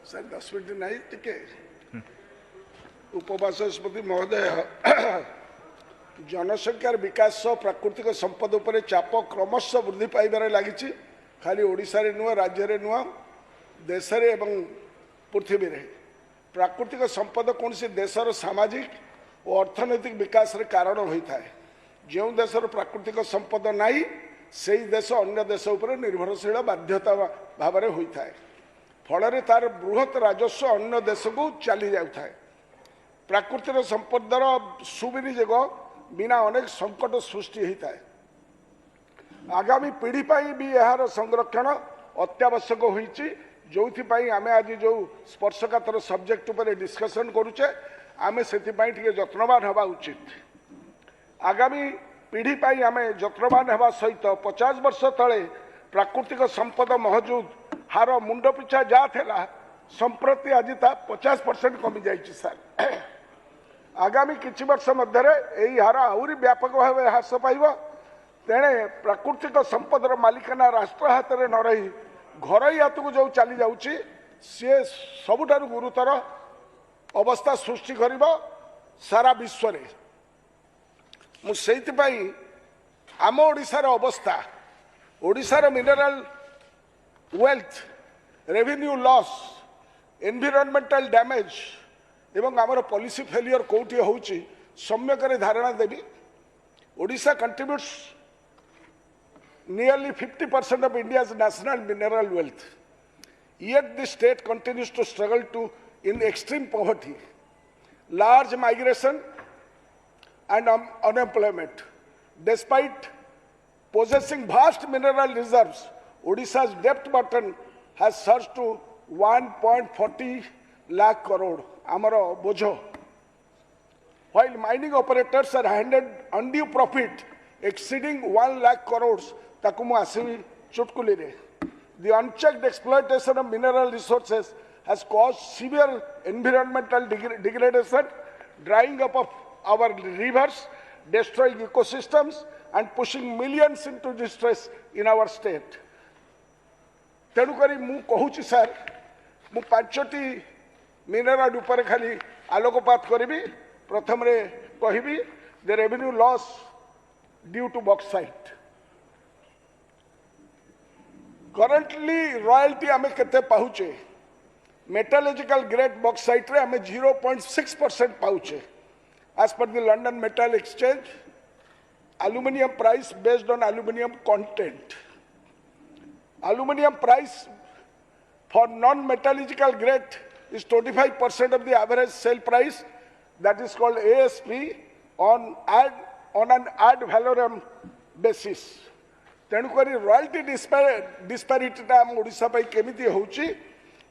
Sir 10 minute नहीं टिके उपवाचस्पति महोदय जनसंख्यार विकास प्राकृतिक संपद उपर चाप क्रमश वृद्धि पाइबार लगी खाली ओडिशा रे नुह राज्य रे नुह देश रे एवं पृथ्वी रे प्राकृतिक संपद कौन सी देशर सामाजिक और अर्थनैतिक विकास रे कारण होता है। जो देशर प्राकृतिक संपद नहीं से देश अन्य देश उपर निर्भरशील बाध्यता भाव में होता है। फल तार बृहत राजस्व अन्य देश को चली जाता है। प्राकृतिक संपदर सुविनियोग बिना अनेक संकट सृष्टि होता है। आगामी पीढ़ी भी यार संरक्षण अत्यावश्यक होती जो आम आज जो स्पर्शकातर सब्जेक्ट उपर डिस्कसन करुचे आम से जत्नवान हवा उचित। आगामी पीढ़ी आम जत्नवान हवा सहित 50 वर्ष तले प्राकृतिक संपद महजूद हार मुंड पिछा जाता संप्रति आज 50% कमी जाइए सर। आगामी किछि वर्ष मध्य यही हार आहरी व्यापक भाव ह्रास पाइब। तेणे प्राकृतिक संपदर मालिकाना राष्ट्र हाथ में न रही घर हाथ को जो चली जाऊँगी सी सबुठारु गुरुतर अवस्था सृष्टि कर सारा विश्व रे। मुझे आम ओडिशार अवस्था ओडिशार mineral wealth revenue loss environmental damage एवं आमर पॉलिसी फेलियर कौटी होउची सम्यक धारणा देवी। Odisha contributes nearly 50% of India's national mineral wealth. Yet the state continues to struggle in extreme poverty, large migration and unemployment. Despite possessing vast mineral reserves, Odisha's debt burden has surged to 1.40 lakh crore. Amara bojo. While mining operators are handed undue profit exceeding 1 lakh crores, the unchecked exploitation of mineral resources has caused severe environmental degradation, drying up of our rivers, destroying ecosystems, and pushing millions into distress in our state. तेणुकरी मु कहूची sir मु पांचटी mineral उपर खाली आलोकपात करी। प्रथम रे कहिबी the revenue loss due to bauxite. Currently royalty आमे केते पाउचे मेटालॉजिकल ग्रेड बॉक्साइट रे आमे 0.6% पाउचे। As per the London Metal Exchange aluminium price based on aluminium content aluminium price for non metallurgical grade is 25% of the average sale price, that is called ASP on an ad valorem basis. तेणुक royalty disparity Odisha केमिति होउची।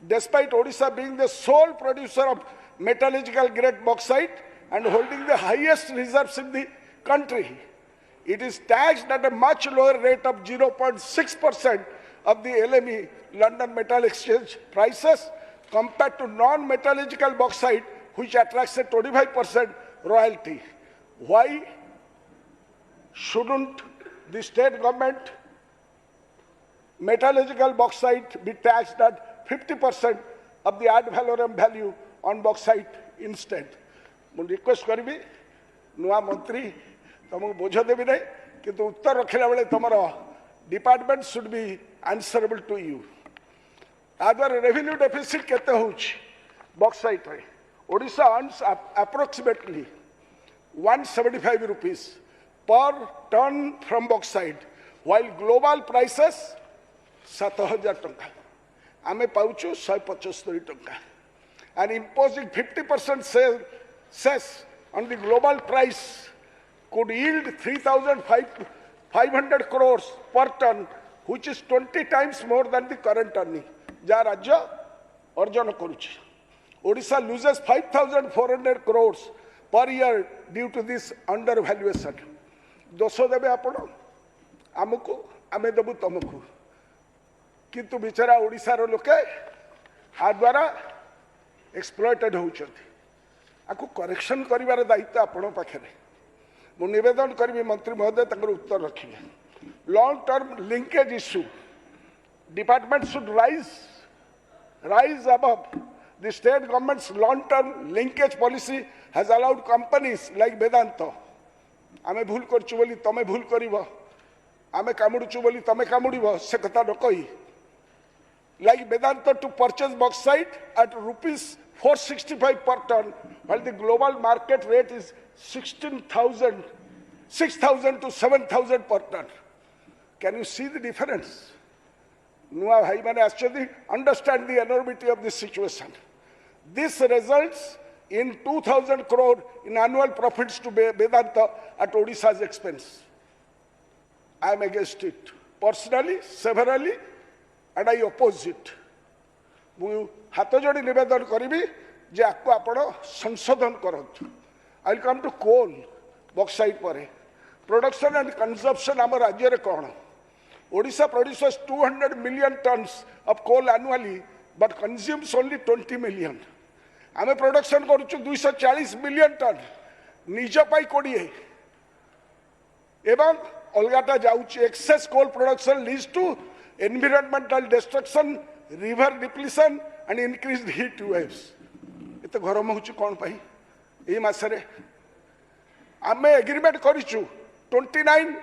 Despite Odisha being the sole producer of metallurgical grade bauxite and holding the highest reserves in the country, it is taxed at a much lower rate of 0.6% of the LME London Metal Exchange prices compared to non-metallurgical bauxite, which attracts a 25% royalty. Why shouldn't the state government metallurgical bauxite be taxed at 50% of the ad valorem value on bauxite instead? मुझे request करी नुआ मंत्री तुमको बोझ देवी नहीं कि उत्तर रखला बेले तुम department should be answerable to you. आद्वारा रेवेन्यू डेफिसिट केते होउची बॉक्साइट रे Odisha earns approximately 175 rupees per ton from bauxite while global prices 7000 टंका आमे पाउछु 175 टंका and imposing 50% cess on the global price could yield 3,500 crores per ton, which is 20 times more than the current earning. जा राज्य अर्जन करुछि। Odisha loses 5,400 crores per year due to this undervaluation. दोष देवे आपण आमको आमे देबु तुमको किंतु बिचारा ओडिशार लोके आ द्वारा एक्सप्लॉइटेड होउछथि। आकु करेक्शन करिवार दायित्व आपण पाखे मु निवेदन करी मंत्री महोदय तंगर उत्तर रखिए। Long term linkage issue department should rise above The state government's long-term linkage policy has allowed companies like Vedanta. आमे भूल करछु बोली तमे भूल करिवो, आमे कामुडुछु बोली तमे कामुडिवो, से कथा न कहि. Like Vedanta to purchase bauxite at rupees 465 per ton, while the global market rate is 6,000 to 7,000 per ton. Can you see the difference? Nua bhai mane aschyoti, understand the enormity of this situation. This results in 2,000 crore in annual profits to Vedanta at Odisha's expense. I am against it personally, severally, and I oppose it. ମୁଁ ହାତ ଯୋଡ଼ି ନିବେଦନ କରିବି ଯେ ଆକୁ ଆପଣ ସଂଶୋଧନ କରନ୍ତୁ. I will come to coal, bauxite ପରେ. Production and consumption ଆମ ରାଜ୍ୟରେ କ'ଣ? Odisha produces 200 million tons of coal annually, but consumes only 20 million. आमे प्रोडक्शन करूछु 240 मिलियन टन, निज पाई 20 एवं अलगाटा जाउछि. Excess coal production leads to environmental destruction, river depletion and increased heat waves. एते गरम होछि कोन पाई? एई मासरे आमे एग्रीमेंट करिछु 29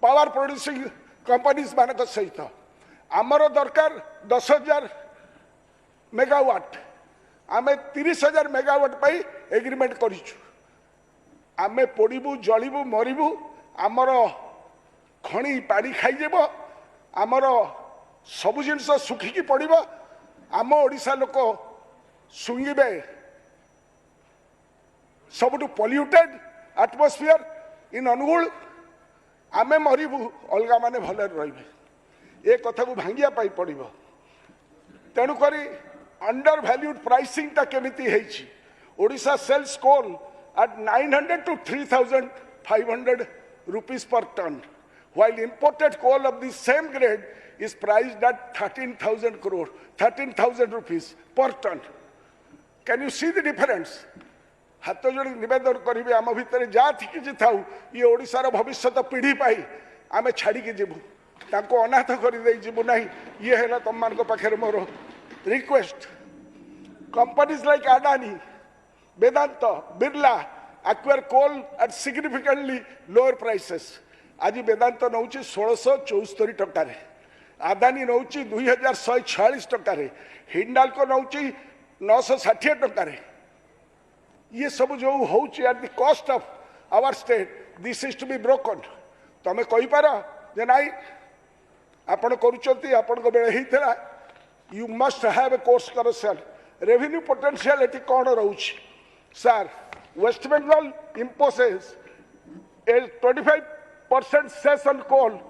पावर प्रोड्यूसिंग कंपनीज मानक सहित. आमर दरकार 10,000 मेगावाट, आमे 30,000 मेगावाट पाई एग्रीमेंट करिछु. आमे पोड़ीबू, जलिबू, मरिबू, आमर खणी पानी खाइजेब, आमर सबु जिनस सुखिकी पड़िब, आम ओडिशा लोक सुंगिबे सबुठु पॉल्यूटेड एटमॉस्फेयर इन अनुगुल. आमे मरिबू, अलगा माने भले रहिबे. ए कथा को भांगिया पाई पड़िबो. तेणुक अंडर वैल्यूड प्राइसिंग ता केमिति हेछि. Odisha sells coal at 900 to 3,500 rupees per ton, while imported coal of the same grade is priced at 13,000 rupees per ton. Can you see the difference? हाथ जोड़ी निवेदन करी आम भितर जहाँ कि थाऊ ये ओडिशार भविष्यत पीढ़ी पाई आम छाड़ी जीवु, ताको अनाथ कर जीवु ना. ये है तुम मान पाखे मोर request. Companies like Adani, Vedanta, Birla acquire coal at significantly lower prices. आज वेदांत नौ 1674 टकर, आदानी नौ 2146 टकर, हिंडाल्को नौ 960 टकर. ये सब जो होची at the cost of our state, this is to be broken. तमे कहि पारा जे नाइ आपण करूचंती, आपण को बेले हितला. You must have a course correction. Revenue potential एटी कोन रहउची. Sir, West Bengal imposes a 25% cess on coal.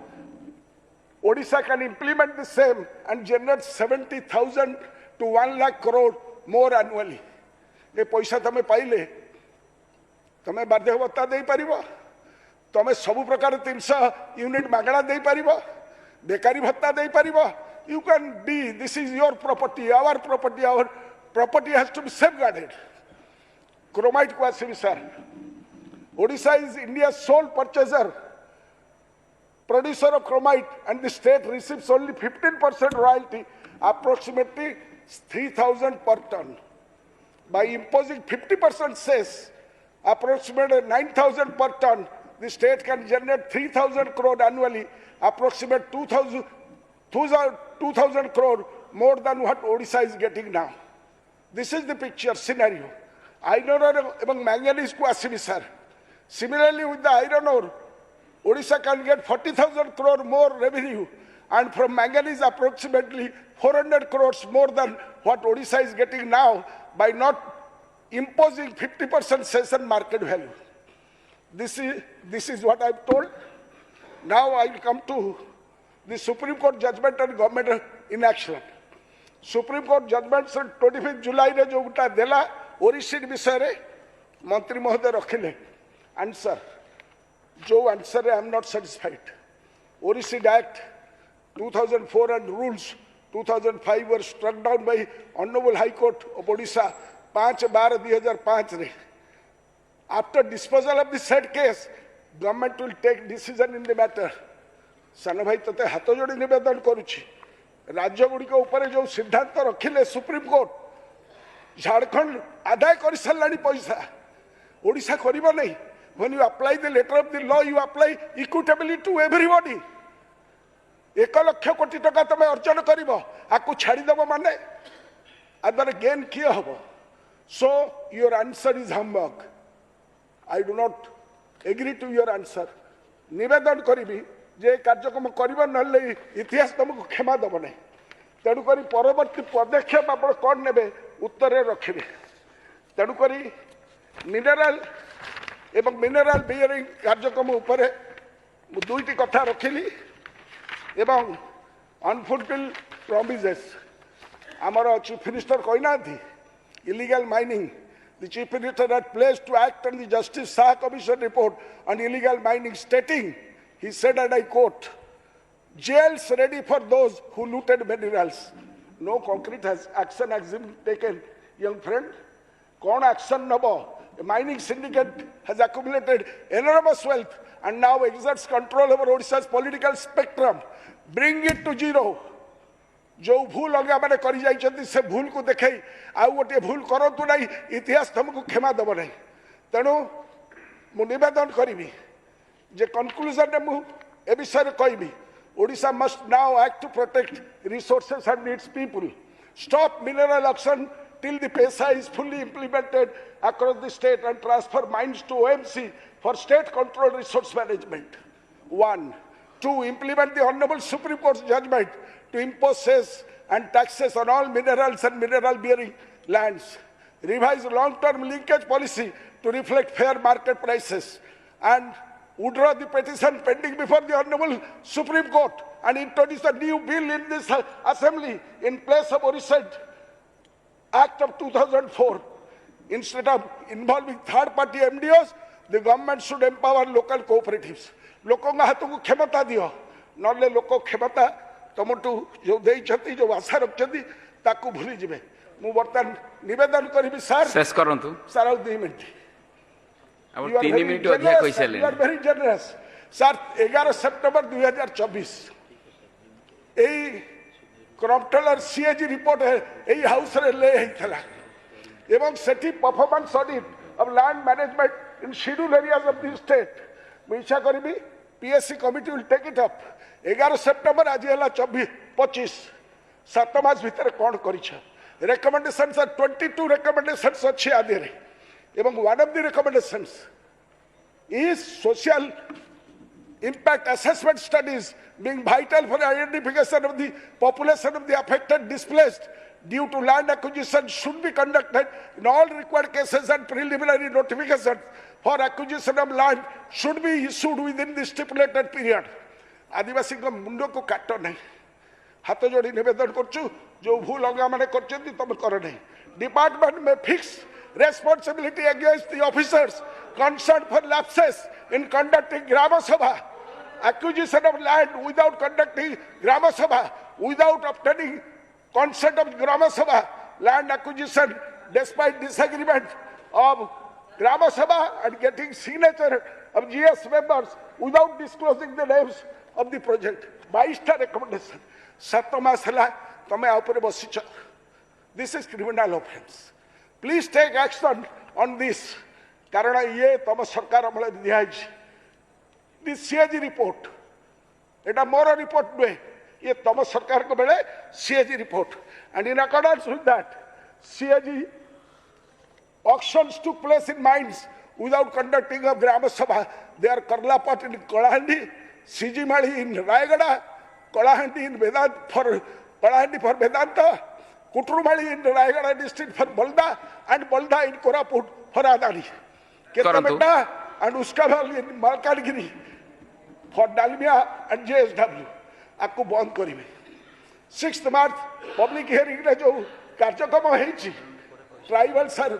Odisha can implement the same and generate 70,000 to 1 lakh crore more annually. ये पैसा तमे पाइले तमे बाध्य भत्ता दे पारिबो, तमे सब प्रकार 300 यूनिट मागणा दे पारिबो, बेकारी भत्ता दे पारिबो. You can be, this is your property, our property has to be safeguarded. Chromite को आसिबी sir. Odisha is India's sole purchaser, producer of chromite, and the state receives only 15% royalty, approximately 3,000 per ton. By imposing 50% cess, approximately 9,000 per ton, the state can generate 3,000 crore annually, approximately 2,000 crore more than what Odisha is getting now. This is the picture scenario. Iron ore and manganese को आसिबी sir. Similarly, with the iron ore, Odisha can get 40,000 crore more revenue, and from manganese approximately 400 crores more than what Odisha is getting now by not imposing 50% cess and market value. This is what I've told. Now I will come to the Supreme Court judgment and government inaction. Supreme Court judgment 25 July रे जो उठा देला ओरिसिड विषय रे मंत्री महोदय रखिले answer. जो answer I am not satisfied. Oricid Act 2004 and rules 2005 were struck down by Honorable High Court of Odisha 5/12/2005 रे. After disposal of the said case, government will take decision in the matter. सान भाई तते हाथ जोड़ी निवेदन करुछि राज्य गुड़िक उपर जो सिद्धांत रखिले सुप्रीम कोर्ट झारखंड आदाय कर सारा पैसा ओडिशा करिबो नहीं when you apply the letter of the law you apply equitably to everybody 1 lakh कोटी टका तमे अर्जन करिबो आकु छाड़ी देबो माने आदर गेन किए हबो so your answer is humbug I do not agree to your answer निवेदन करिबी जे कार्यक्रम करिबो नले इतिहास तुमको क्षमा दबो नहीं तेणु करी परवर्ती पदक्षेप आप कौन नेबे उत्तर रखिबे तेणु करी मिनरल एवं मिनरल बियरिंग कार्यक्रम उपरे दुईटी कथा रखिली एवं अनफुलफिल प्रॉमिसेस आमर चीफ मिनिस्टर कहना illegal mining the chief minister had pledged to act on the Justice Shah Commission report on illegal mining, stating, he said, and I quote, jails ready for those who looted minerals. No concrete action has been taken, young friend. Kon action nabo? A mining syndicate has accumulated enormous wealth and now exerts control over Odisha's political spectrum. Bring it to zero. जो भूल अगे मैंने करी जाइछन्ति से भूल को देखई आ गोटे भूल करतु नहीं इतिहास तुमको क्षमा देव नहीं तेणु मु निवेदन करी जे कनक्लूजन में मु ए विषय कहबी Odisha must now act to protect resources and its people stop mineral auction till the PESA is fully implemented across the state and transfer mines to OMC for state controlled resource management. 1. 2. Implement the Honorable Supreme Court's judgment to impose cess and taxes on all minerals and mineral-bearing lands. Revise long-term linkage policy to reflect fair market prices. And withdraw the petition pending before the Honorable Supreme Court and introduce a new bill in this Assembly in place of Orissa Act of 2004. Instead of involving third-party MDOs, the government should empower local cooperatives. लोकों का हाथों को क्षमता दियो नले लोको क्षमता तुमटू जो देइछथि जो आशा रखछथि ताकू भूली जिवे मु बर्तन निवेदन करिबि सर शेष करंतु सर आउ 2 मिनिट अब 3 मिनिट अधिक कइसले you are very generous sir 11 सितंबर 2024 एई क्रॉम्पटलर सीएजी रिपोर्ट है एई हाउस रे ले हेथला एवं सेठी performance audit of land management in schedule areas of the state मु इच्छा करिबि PSC committee will take it up. 11 September आज है 24-25 7 मास भीतर कौन करिछ recommendations are 22 recommendations अच्छे आदि रे एवं one of the recommendations is social impact assessment studies being vital for identification of the population of the affected displaced due to land acquisition should be conducted in all required cases and preliminary notifications for acquisition of land should be issued within the stipulated period. आदिवासी को मुंडो को काटो नहीं हाथ जोड़ी निवेदन करछु जो भूल होगा मैंने करछन्ति तुम करो नहीं डिपार्टमेंट में fix responsibility against the officers concerned for lapses in conducting Grama Sabha, acquisition of land without conducting Grama Sabha, without obtaining consent of Grama Sabha, land acquisition despite disagreement of Grama Sabha and getting signature of GS members without disclosing the names of the project. 22 recommendation. 7 मास हला तमे ऊपर बसिछ. This is criminal offense. Please take action on this. कारण ये तम सरकार हमले दिया है. This CAG report. Etah more report नुहे. ये तम सरकार को बेले CAG report. And in accordance with that, CAG auctions took place in mines without conducting a Grama Sabha. They are Karlapat in Kalahandi, Sijimali in Rayagada, Kalahandi in Vedant for Kalahandi for Vedanta, Kutrumali in Rayagada district for Balda, and Balda in Koraput for Adani. Ketameta and Uskaval in Malkadgiri for Dalmia and JSW. आपको बंद करिवे 6th मार्च public hearing रे जो कार्यक्रम हेछि tribal sir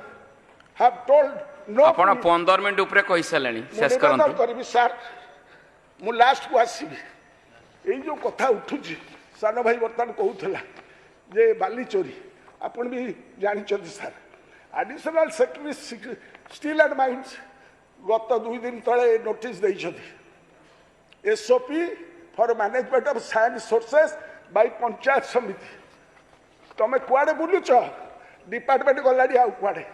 have told no आपण 15 minute ऊपर कहि सलेनी शेष करंतु करिवि सर मु लास्ट को आसीबि एई जो कथा उठुछि सानो भाई वर्तमान कहउथला जे बाली चोरी आपण भी जानि छथि sir additional secretary steel and mines गत 2 दिन तळे नोटिस दै छथि SOP for management of sand sources by Panchayat Samiti तुम कुआडे बुलुच डिपार्टमेंट गला कुआडे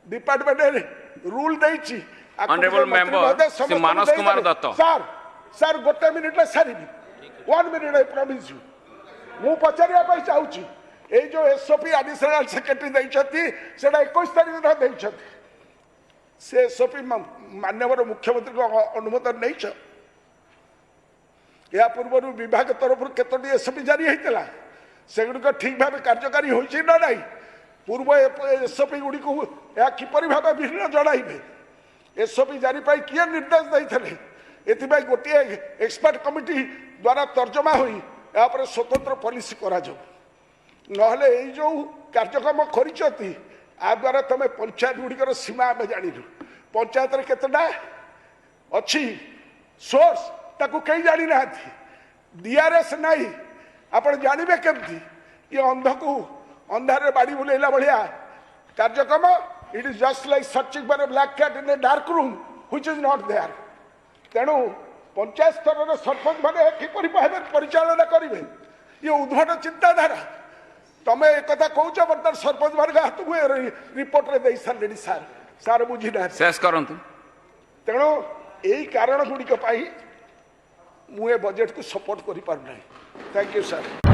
डिपार्टमेंट रूल देछि Honorable member, Sri Manas Kumar Datta. Sir गोटे मिनिट सारी 1 मिनिट आई प्रॉमिस यू मु पचारिया चाहूँ ये जो एसओपी एडिशनल सेक्रेटरी देइछथि सेटा 21 तारिख दिन देइछथि से एसओपी माननीय मुख्यमंत्री को अनुमोदन नहीं छ या पूर्व विभाग तरफ केतोटी एसओपी जारी होता से गुड़िक ठीक भाव कार्यकारी होइछि ना नहीं पूर्व एसओपी गुड़ी को या किपरि भाव भिन्न जणाइबे एसओपी जारी पाई किए निर्देश देइथले एथिबाई गोटे एक्सपर्ट कमिटी द्वारा तर्जमा होई या पर स्वतंत्र पॉलिसी करा जाऊ नहले ए जो कार्यक्रम करिसती आ द्वारा तमे पंचायत गुड़िकर सीमा आम जानिलु पंचायत रे केतटा अछि सोर्स ताकू कई जानी ना डीआरएस नहीं आपण जानबे केमती ये अंध को अंधारे बाड़ी बुलेला बढ़िया कार्यक्रम it is just like searching for a black cat in a dark room which is not there तेणु पंचायत स्तर सरपंच मैंने किपरि भाव परिचालना करेंगे ये उद्भट चिंताधारा तमें एक कौच बर्तमान सरपंच मान हाथ को रिपोर्ट रे दे सारे सार सार बुझीना शेष करंतु तेणु यही कारण गुड़िक मुझे बजेट को सपोर्ट कर पार ना। Thank you sir.